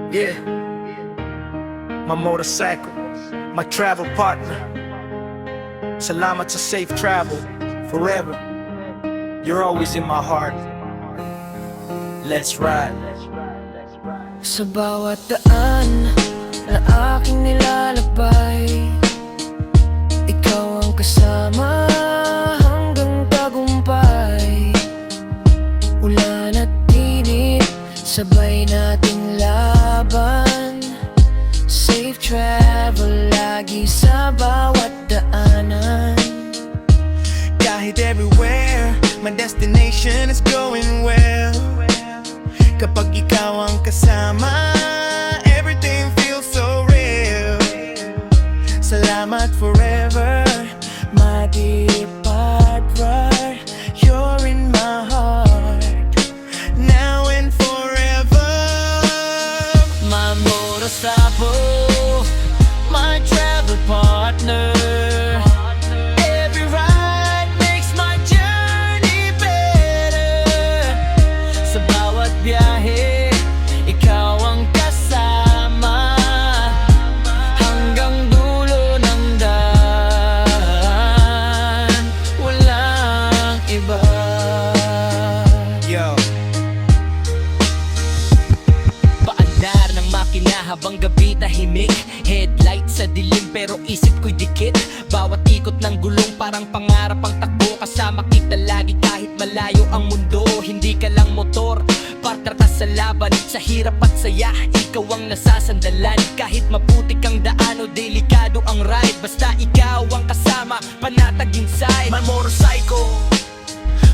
Yeah, my motorcycle, my travel partner. Salamat sa safe travel, forever. You're always in my heart. Let's ride. Sa bawat daan na aking nilalakbay, ikaw ang kasama hanggang tagumpay. Ulan at init, sabay nating laban. Safe travel lagi sa bawat daanan. Kahit everywhere, my destination is going well. Kapag ikaw ang kasama, everything feels so real. Salamat forever, my dear partner. You're in my heart, now and forever. My motorcycle, my travel partner. Every ride makes my journey better. Sa bawat biyahe, ikaw ang kasama hanggang dulo ng daan. Walang iba. Yo, Paandar ng makina habang gabi tahimik. Headlight sa dilim pero isip ko'y dikit. Bawat ikot ng gulong parang pangarap ang takbo. Kasama kita lagi kahit malayo ang mundo. Hindi ka lang motor, partner ka sa laban. Sa hirap at saya, ikaw ang nasasandalan. Kahit maputik ang daan o delikado ang ride, basta ikaw ang kasama, panatag inside. My motorcycle,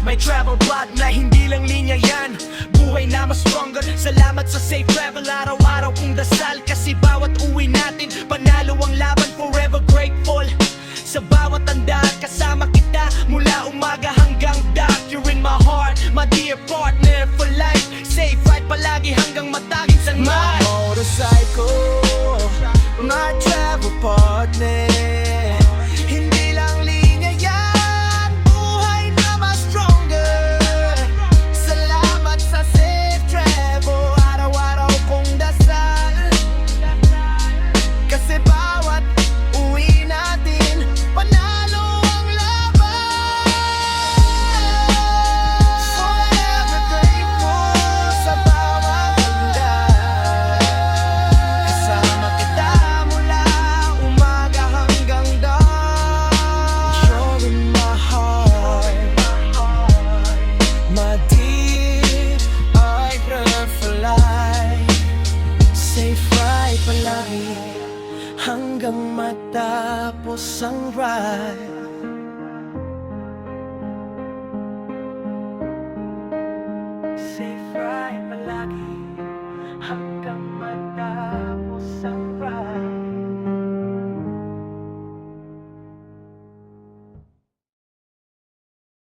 may travel plot na hindi lang linya yan. Buhay na mas stronger. Salamat sa safe travel, araw-araw kong dasal. Kasi bawat uwi natin, panalo ang laban. Forever grateful sa bawat tandaan. Kasama kita mula umaga hanggang dark. You're in my heart, my dear partner for life. Safe ride palagi hanggang mataging sunrise. motorcycle, my travel partner. Hindi lang linya yan, buhay na mas stronger. Salamat sa safe travel, araw-araw kong dasal. Kasi bawat uwi natin, panalo ang laban. Forever grateful sa bawat tanda. Kasama kita mula umaga hanggang dark. You're in my heart, my dear partner for life. Safe ride palagi hanggang matapos ang ride. Safe ride palagi